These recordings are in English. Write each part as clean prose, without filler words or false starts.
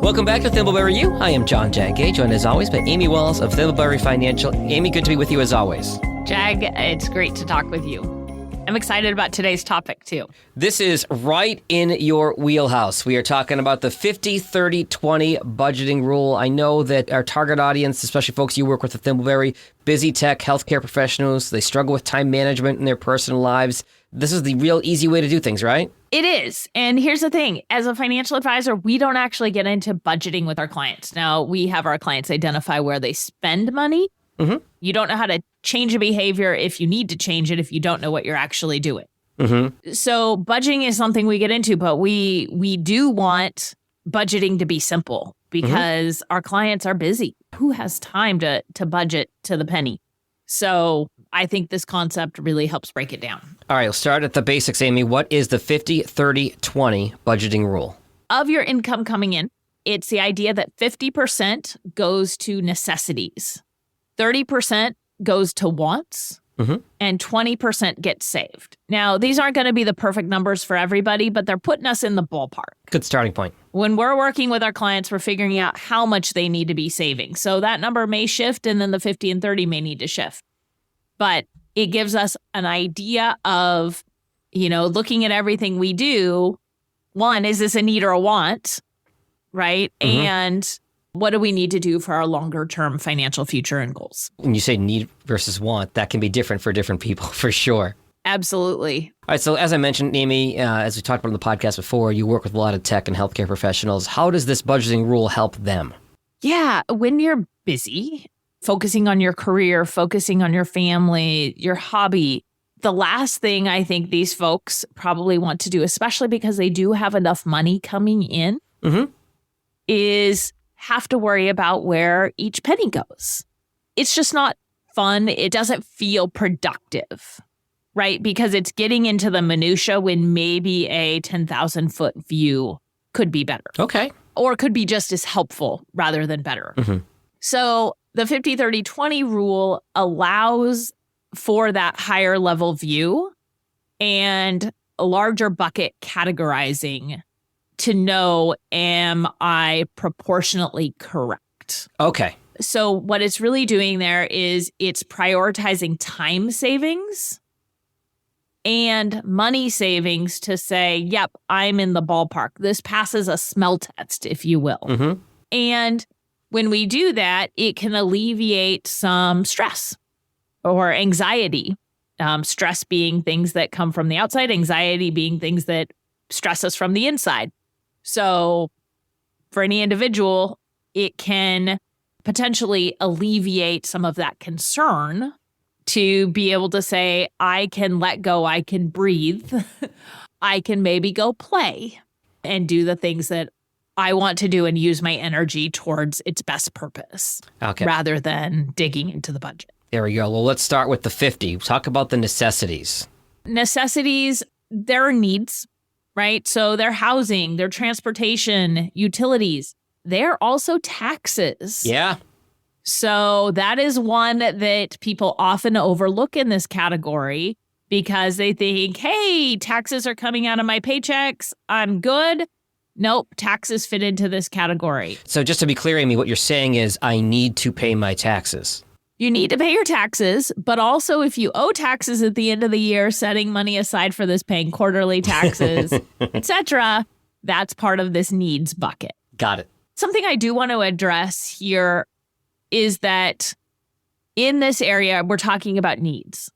Welcome back to Thimbleberry U. I am John Jaggay, joined as always by Amy Walls of Thimbleberry Financial. Amy, good to be with you as always. Jag, it's great to talk with you. I'm excited about today's topic, too. This is right in your wheelhouse. We are talking about the 50-30-20 budgeting rule. I know that our target audience, especially folks you work with at Thimbleberry, busy tech, healthcare professionals, they struggle with time management in their personal lives. This is the real easy way to do things, right? It is. And here's the thing. As a financial advisor, we don't actually get into budgeting with our clients. Now, we have our clients identify where they spend money. Mm-hmm. You don't know how to change a behavior if you need to change it, if you don't know what you're actually doing. Mm-hmm. So budgeting is something we get into, but we do want budgeting to be simple because our clients are busy. Who has time to budget to the penny? So I think this concept really helps break it down. All right, we'll start at the basics, Amy. What is the 50-30-20 budgeting rule? Of your income coming in, it's the idea that 50% goes to necessities. 30% goes to wants, and 20% gets saved. Now, these aren't going to be the perfect numbers for everybody, but they're putting us in the ballpark. Good starting point. When we're working with our clients, we're figuring out how much they need to be saving. So that number may shift, and then the 50 and 30 may need to shift. But it gives us an idea of, looking at everything we do. One, is this a need or a want, right? And what do we need to do for our longer term financial future and goals? When you say need versus want, that can be different for different people, for sure. Absolutely. All right. So as I mentioned, Amy, as we talked about on the podcast before, you work with a lot of tech and healthcare professionals. How does this budgeting rule help them? Yeah. When you're busy, focusing on your career, focusing on your family, your hobby, the last thing I think these folks probably want to do, especially because they do have enough money coming in, is have to worry about where each penny goes. It's just not fun. It doesn't feel productive, right? Because it's getting into the minutia when maybe a 10,000-foot view could be better. Okay. Or could be just as helpful rather than better. So the 50-30-20 rule allows for that higher level view and a larger bucket categorizing to know, am I proportionately correct? Okay. So what it's really doing there is it's prioritizing time savings and money savings to say, yep, I'm in the ballpark. This passes a smell test, if you will. And when we do that, it can alleviate some stress or anxiety. Stress being things that come from the outside, anxiety being things that stress us from the inside. So for any individual, it can potentially alleviate some of that concern to be able to say, I can let go, I can breathe, I can maybe go play and do the things that I want to do and use my energy towards its best purpose rather than digging into the budget. There we go. Well, let's start with the 50. Talk about the necessities. Necessities, there are needs. Right? So their housing, their transportation, utilities, they're also taxes. Yeah. So that is one that people often overlook in this category because they think, hey, taxes are coming out of my paychecks. I'm good. Nope, taxes fit into this category. So just to be clear, Amy, what you're saying is I need to pay my taxes. You need to pay your taxes, but also if you owe taxes at the end of the year, setting money aside for this, paying quarterly taxes, etc., that's part of this needs bucket. Got it. Something I do want to address here is that in this area, we're talking about needs.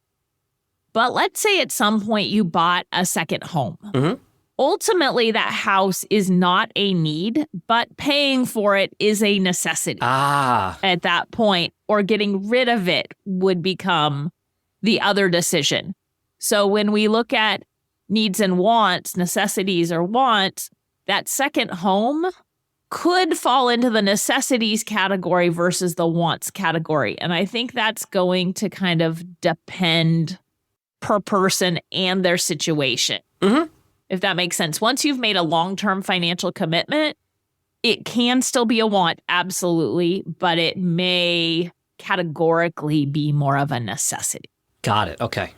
But let's say at some point you bought a second home. Ultimately, that house is not a need, but paying for it is a necessity. At that point, or getting rid of it would become the other decision. So when we look at needs and wants, necessities or wants, that second home could fall into the necessities category versus the wants category. And I think that's going to kind of depend per person and their situation. If that makes sense. Once you've made a long-term financial commitment, it can still be a want, absolutely, but it may categorically be more of a necessity. Got it. Okay.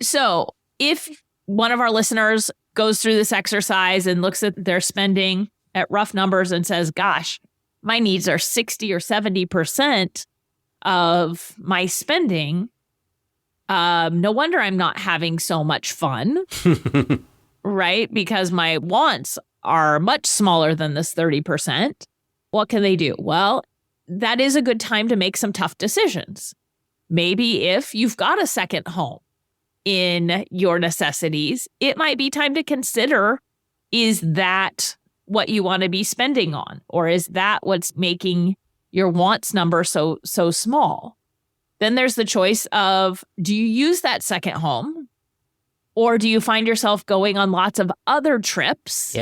So if one of our listeners goes through this exercise and looks at their spending at rough numbers and says, gosh, my needs are 60 or 70% of my spending, no wonder I'm not having so much fun, right? Because my wants are much smaller than this 30%. What can they do? Well, that is a good time to make some tough decisions. Maybe if you've got a second home in your necessities, it might be time to consider, is that what you want to be spending on? Or is that what's making your wants number so small? Then there's the choice of, do you use that second home? Or do you find yourself going on lots of other trips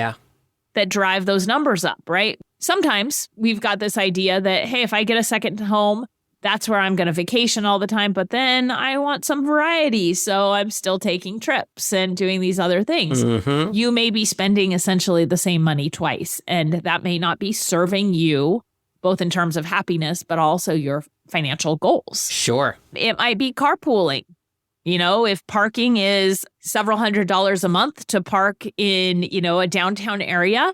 that drive those numbers up, right? Sometimes we've got this idea that, hey, if I get a second home, that's where I'm going to vacation all the time. But then I want some variety. So I'm still taking trips and doing these other things. Mm-hmm. You may be spending essentially the same money twice. And that may not be serving you, both in terms of happiness, but also your financial goals. Sure. It might be carpooling. You know, if parking is several $100s a month to park in, a downtown area,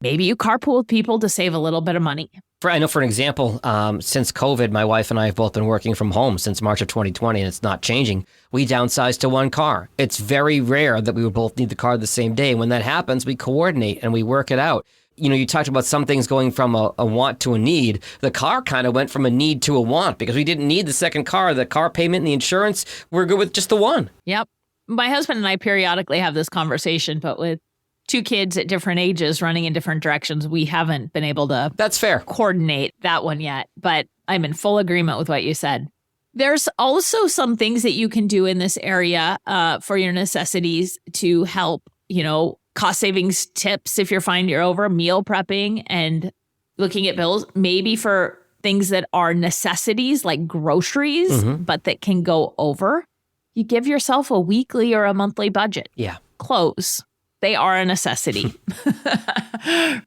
maybe you carpool with people to save a little bit of money. I know, for an example, since COVID, my wife and I have both been working from home since March of 2020, and it's not changing. We downsized to one car. It's very rare that we would both need the car the same day. When that happens, we coordinate and we work it out. You talked about some things going from a want to a need. The car kind of went from a need to a want because we didn't need the second car. The car payment and the insurance, we're good with just the one. Yep. My husband and I periodically have this conversation, but with two kids at different ages running in different directions, we haven't been able to That's fair. coordinate that one yet. But I'm in full agreement with what you said. There's also some things that you can do in this area for your necessities to help, cost savings tips if you're finding you're over, meal prepping and looking at bills, maybe for things that are necessities like groceries, but that can go over. You give yourself a weekly or a monthly budget. Yeah. Clothes, they are a necessity,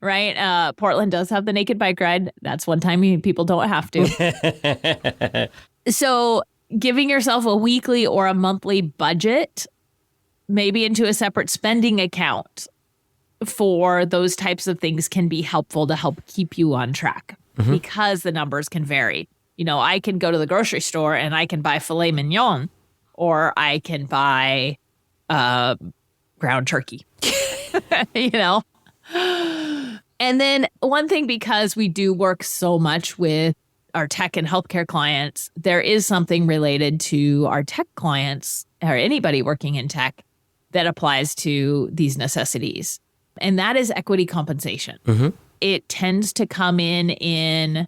right? Portland does have the naked bike ride. That's one time people don't have to. So giving yourself a weekly or a monthly budget, maybe into a separate spending account for those types of things, can be helpful to help keep you on track because the numbers can vary. I can go to the grocery store and I can buy filet mignon, or I can buy ground turkey, And then one thing, because we do work so much with our tech and healthcare clients, there is something related to our tech clients or anybody working in tech that applies to these necessities. And that is equity compensation. It tends to come in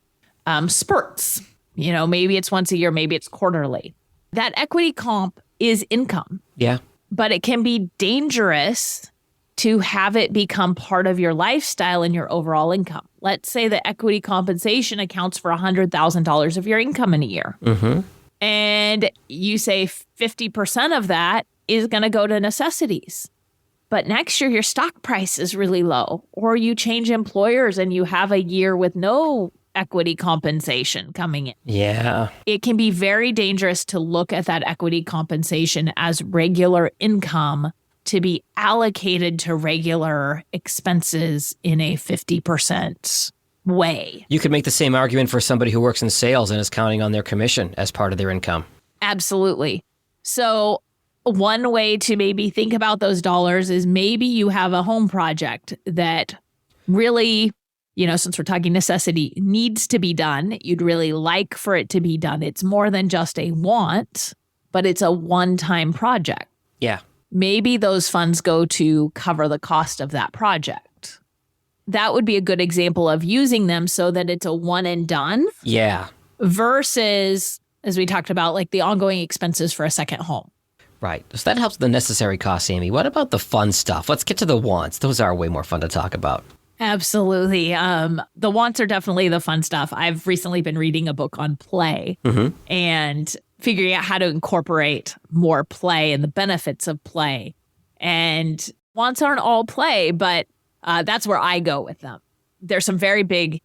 spurts. Maybe it's once a year, maybe it's quarterly. That equity comp is income. Yeah. But it can be dangerous to have it become part of your lifestyle and your overall income. Let's say the equity compensation accounts for $100,000 of your income in a year. And you say 50% of that is going to go to necessities. But next year, your stock price is really low, or you change employers and you have a year with no equity compensation coming in. Yeah. It can be very dangerous to look at that equity compensation as regular income to be allocated to regular expenses in a 50% way. You could make the same argument for somebody who works in sales and is counting on their commission as part of their income. Absolutely. So one way to maybe think about those dollars is maybe you have a home project that really, since we're talking necessity, needs to be done. You'd really like for it to be done. It's more than just a want, but it's a one-time project. Yeah. Maybe those funds go to cover the cost of that project. That would be a good example of using them so that it's a one and done. Yeah. Versus, as we talked about, like the ongoing expenses for a second home. Right. So that helps the necessary costs, Amy. What about the fun stuff? Let's get to the wants. Those are way more fun to talk about. Absolutely. The wants are definitely the fun stuff. I've recently been reading a book on play and figuring out how to incorporate more play and the benefits of play. And wants aren't all play, but that's where I go with them. There's some very big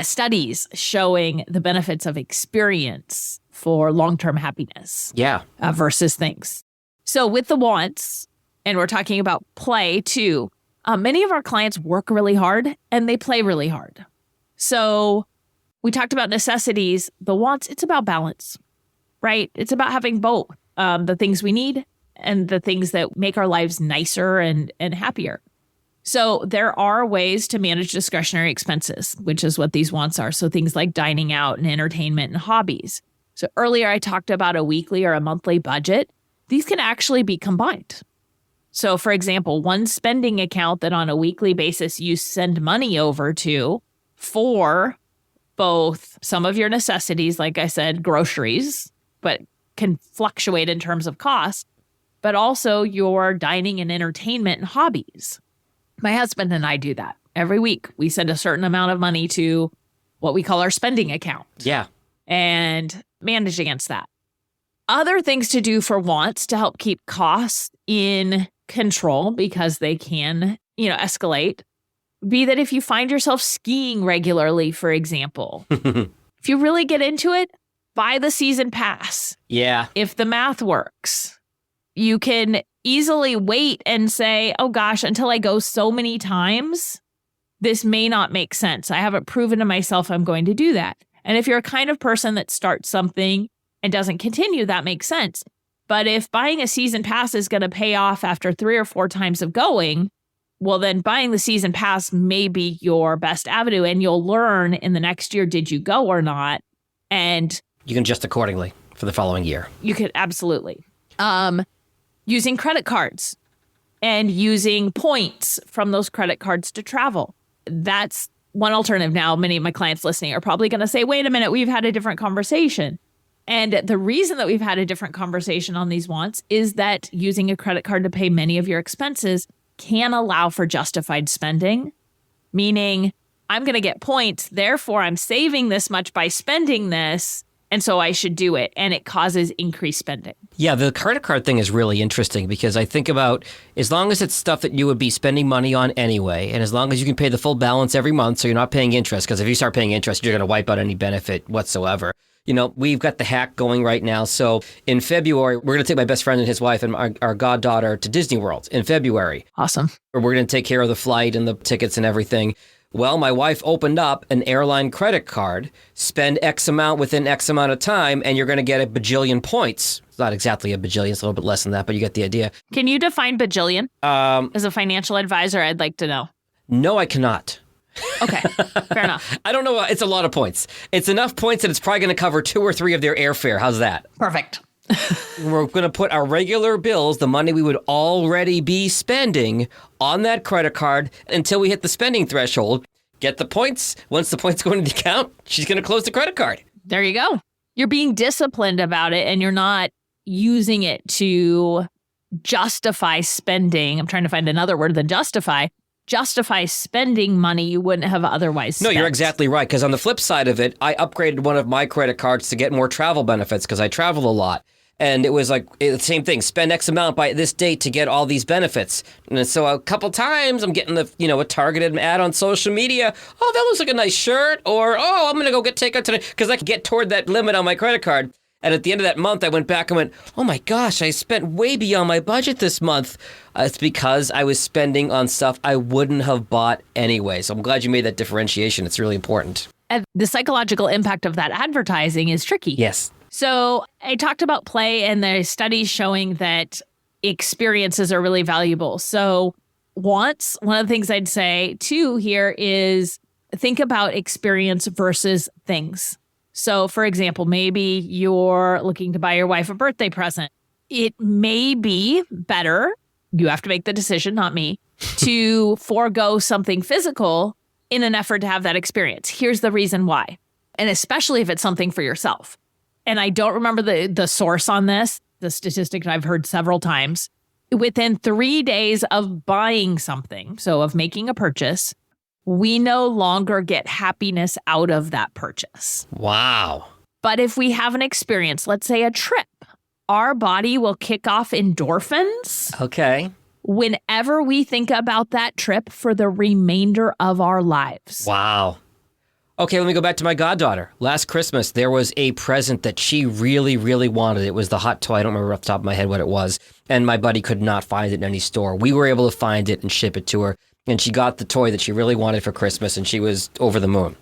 studies showing the benefits of experience for long-term happiness. Yeah. Versus things. So with the wants, and we're talking about play too, Many of our clients work really hard and they play really hard. So we talked about necessities, the wants, it's about balance, right? It's about having both the things we need and the things that make our lives nicer and happier. So there are ways to manage discretionary expenses, which is what these wants are. So things like dining out and entertainment and hobbies. So earlier I talked about a weekly or a monthly budget. These can actually be combined. So for example, one spending account that on a weekly basis you send money over to for both some of your necessities, like I said, groceries, but can fluctuate in terms of cost, but also your dining and entertainment and hobbies. My husband and I do that. Every week, we send a certain amount of money to what we call our spending account. Yeah. And manage against that. Other things to do for wants to help keep costs in control because they can, escalate. Be that if you find yourself skiing regularly, for example, if you really get into it, buy the season pass. Yeah. If the math works, you can easily wait and say, oh gosh, until I go so many times, this may not make sense. I haven't proven to myself I'm going to do that. And if you're a kind of person that starts something and doesn't continue, that makes sense. But if buying a season pass is going to pay off after 3 or 4 times of going, well, then buying the season pass may be your best avenue. And you'll learn in the next year, did you go or not? And you can adjust accordingly for the following year. You could absolutely. Using credit cards and using points from those credit cards to travel. That's one alternative. Now, many of my clients listening are probably going to say, wait a minute, we've had a different conversation. And the reason that we've had a different conversation on these wants is that using a credit card to pay many of your expenses can allow for justified spending, meaning I'm going to get points, therefore I'm saving this much by spending this, and so I should do it. And it causes increased spending. Yeah, the credit card thing is really interesting because I think about as long as it's stuff that you would be spending money on anyway, and as long as you can pay the full balance every month so you're not paying interest, because if you start paying interest, you're going to wipe out any benefit whatsoever. We've got the hack going right now. So in February, we're going to take my best friend and his wife and our goddaughter to Disney World in February. Awesome. We're going to take care of the flight and the tickets and everything. Well, my wife opened up an airline credit card, spend X amount within X amount of time, and you're going to get a bajillion points. It's not exactly a bajillion, it's a little bit less than that, but you get the idea. Can you define bajillion? As a financial advisor, I'd like to know. No, I cannot. Okay, fair enough. I don't know. It's a lot of points. It's enough points that it's probably going to cover 2 or 3 of their airfare. How's that? Perfect. We're going to put our regular bills, the money we would already be spending, on that credit card until we hit the spending threshold. Get the points. Once the points go into the account, she's going to close the credit card. There you go. You're being disciplined about it and you're not using it to justify spending. I'm trying to find another word than justify spending money you wouldn't have otherwise spent. No, you're exactly right. Because on the flip side of it, I upgraded one of my credit cards to get more travel benefits because I travel a lot. And it was like the same thing, spend X amount by this date to get all these benefits. And so a couple times I'm getting a targeted ad on social media. Oh, that looks like a nice shirt. Or, oh, I'm going to go get takeout today because I can get toward that limit on my credit card. And at the end of that month, I went back and went, oh my gosh, I spent way beyond my budget this month. It's because I was spending on stuff I wouldn't have bought anyway. So I'm glad you made that differentiation. It's really important. And the psychological impact of that advertising is tricky. Yes. So I talked about play and there's studies showing that experiences are really valuable. So wants, one of the things I'd say too here is think about experience versus things. So for example, maybe you're looking to buy your wife a birthday present. It may be better, you have to make the decision, not me, to forego something physical in an effort to have that experience. Here's the reason why. And especially if it's something for yourself. And I don't remember the source on this, the statistic I've heard several times. Within 3 days of buying something, so of making a purchase, we no longer get happiness out of that purchase. Wow. But if we have an experience, let's say a trip, our body will kick off endorphins. Okay. Whenever we think about that trip for the remainder of our lives. Wow. Okay, let me go back to my goddaughter. Last Christmas, there was a present that she really, really wanted. It was the hot toy. I don't remember off the top of my head what it was. And my buddy could not find it in any store. We were able to find it and ship it to her. and she got the toy that she really wanted for Christmas, and she was over the moon.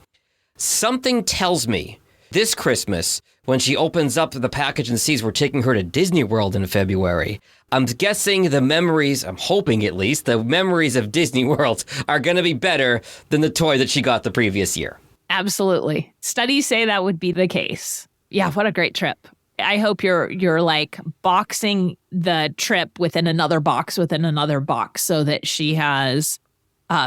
Something tells me this Christmas, when she opens up the package and sees we're taking her to Disney World in February, I'm guessing the memories, I'm hoping at least, the memories of Disney World are going to be better than the toy that she got the previous year. Absolutely. Studies say that would be the case. Yeah, what a great trip. I hope you're like boxing the trip within another box so that she has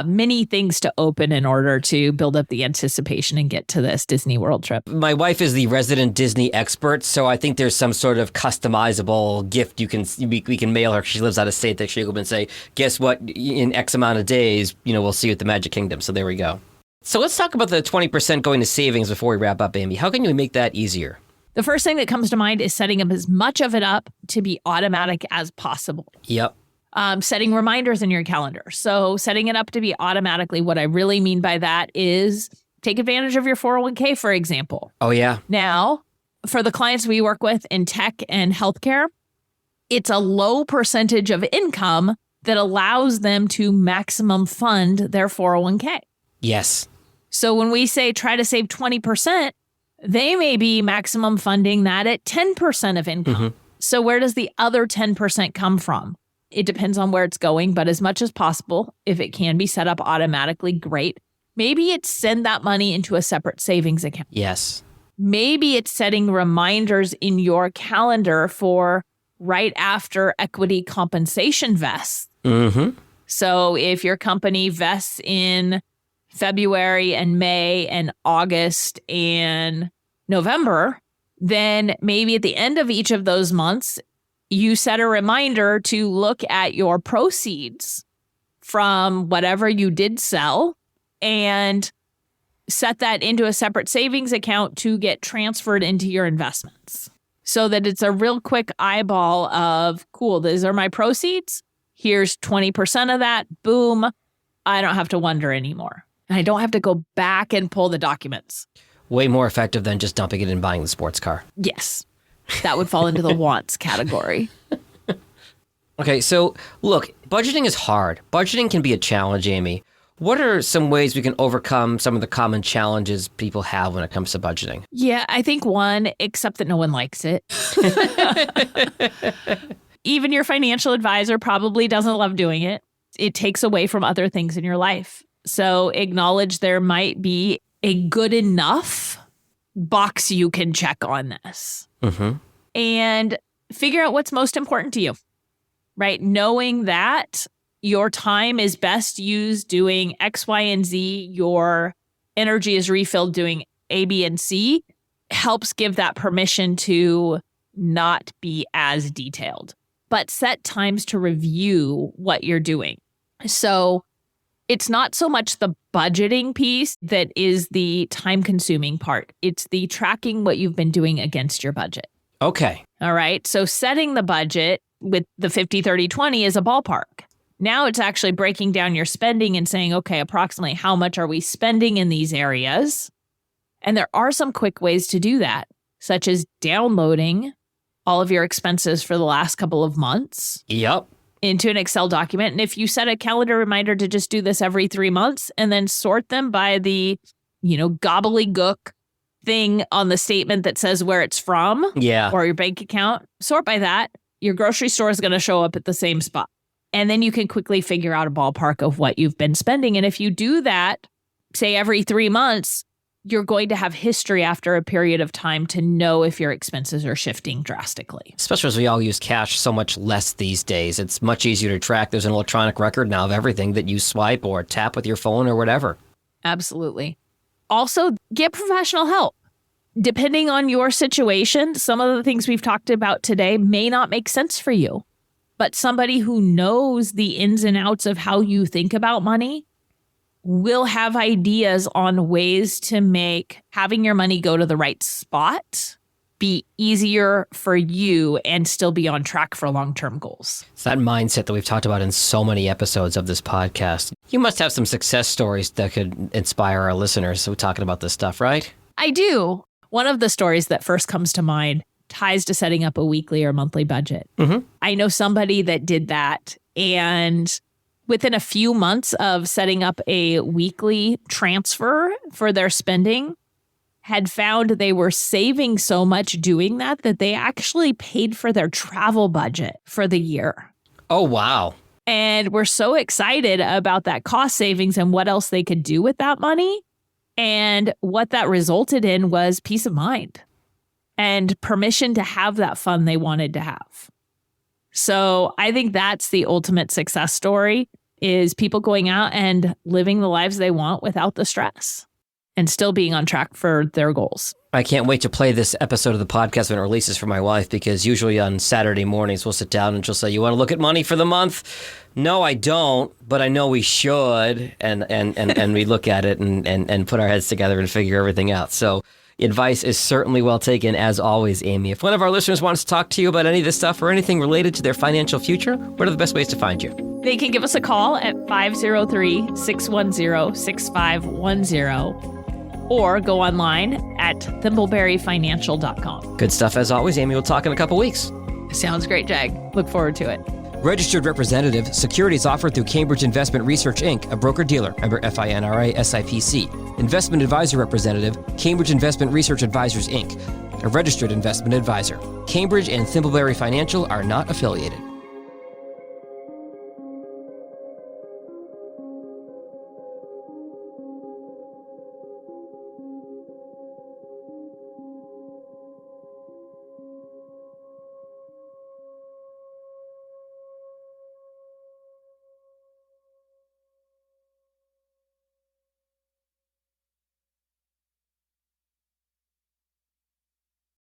many things to open in order to build up the anticipation and get to this Disney World trip. My wife is the resident Disney expert, so I think there's some sort of customizable gift we can mail her. She lives out of state that she'll go and say, guess what, in X amount of days, we'll see you at the Magic Kingdom. So there we go. So let's talk about the 20% going to savings before we wrap up, Amy. How can you make that easier? The first thing that comes to mind is setting up as much of it up to be automatic as possible. Yep. Setting reminders in your calendar. So setting it up to be automatically, what I really mean by that is take advantage of your 401k, for example. Oh, yeah. Now, for the clients we work with in tech and healthcare, it's a low percentage of income that allows them to maximum fund their 401k. Yes. So when we say try to save 20%, they may be maximum funding that at 10% of income. Mm-hmm. So where does the other 10% come from? It depends on where it's going, but as much as possible, if it can be set up automatically, great. Maybe it's send that money into a separate savings account. Yes. Maybe it's setting reminders in your calendar for right after equity compensation vests. Mm-hmm. So if your company vests in February and May and August and November, then maybe at the end of each of those months, you set a reminder to look at your proceeds from whatever you did sell and set that into a separate savings account to get transferred into your investments so that it's a real quick eyeball of, cool, these are my proceeds. Here's 20% of that. Boom. I don't have to wonder anymore. And I don't have to go back and pull the documents. Way more effective than just dumping it and buying the sports car. Yes. That would fall into the wants category. Okay, so look, budgeting is hard. Budgeting can be a challenge, Amy. What are some ways we can overcome some of the common challenges people have when it comes to budgeting? Yeah, I think one, except that no one likes it. Even your financial advisor probably doesn't love doing it. It takes away from other things in your life. So acknowledge there might be a good enough box you can check on this. Mm-hmm. And figure out what's most important to you, right? Knowing that your time is best used doing X, Y, and Z, your energy is refilled doing A, B, and C, helps give that permission to not be as detailed, but set times to review what you're doing. So it's not so much the budgeting piece that is the time-consuming part. It's the tracking what you've been doing against your budget. Okay. All right. So setting the budget with the 50-30-20 is a ballpark. Now it's actually breaking down your spending and saying, okay, approximately how much are we spending in these areas? And there are some quick ways to do that, such as downloading all of your expenses for the last couple of months. Yep. Into an Excel document. And if you set a calendar reminder to just do this every 3 months and then sort them by the, gobbledygook thing on the statement that says where it's from, or your bank account, sort by that, your grocery store is going to show up at the same spot. And then you can quickly figure out a ballpark of what you've been spending. And if you do that, say every 3 months, you're going to have history after a period of time to know if your expenses are shifting drastically. Especially as we all use cash so much less these days. It's much easier to track. There's an electronic record now of everything that you swipe or tap with your phone or whatever. Absolutely. Also, get professional help. Depending on your situation, some of the things we've talked about today may not make sense for you. But somebody who knows the ins and outs of how you think about money will have ideas on ways to make having your money go to the right spot be easier for you and still be on track for long-term goals. It's that mindset that we've talked about in so many episodes of this podcast. You must have some success stories that could inspire our listeners. So we're talking about this stuff, right? I do. One of the stories that first comes to mind ties to setting up a weekly or monthly budget. Mm-hmm. I know somebody that did that and within a few months of setting up a weekly transfer for their spending, had found they were saving so much doing that they actually paid for their travel budget for the year. Oh, wow. And we're so excited about that cost savings and what else they could do with that money. And what that resulted in was peace of mind and permission to have that fun they wanted to have. So I think that's the ultimate success story, is people going out and living the lives they want without the stress and still being on track for their goals. I can't wait to play this episode of the podcast when it releases for my wife, because usually on Saturday mornings we'll sit down and she'll say, "You want to look at money for the month?" "No, I don't, but I know we should." And we look at it and put our heads together and figure everything out. So advice is certainly well taken, as always, Amy. If one of our listeners wants to talk to you about any of this stuff or anything related to their financial future, what are the best ways to find you? They can give us a call at 503-610-6510 or go online at thimbleberryfinancial.com. Good stuff as always, Amy. We'll talk in a couple weeks. Sounds great, Jag. Look forward to it. Registered representative, securities offered through Cambridge Investment Research, Inc., a broker-dealer, member FINRA SIPC. Investment advisor representative, Cambridge Investment Research Advisors, Inc., a registered investment advisor. Cambridge and Thimbleberry Financial are not affiliated.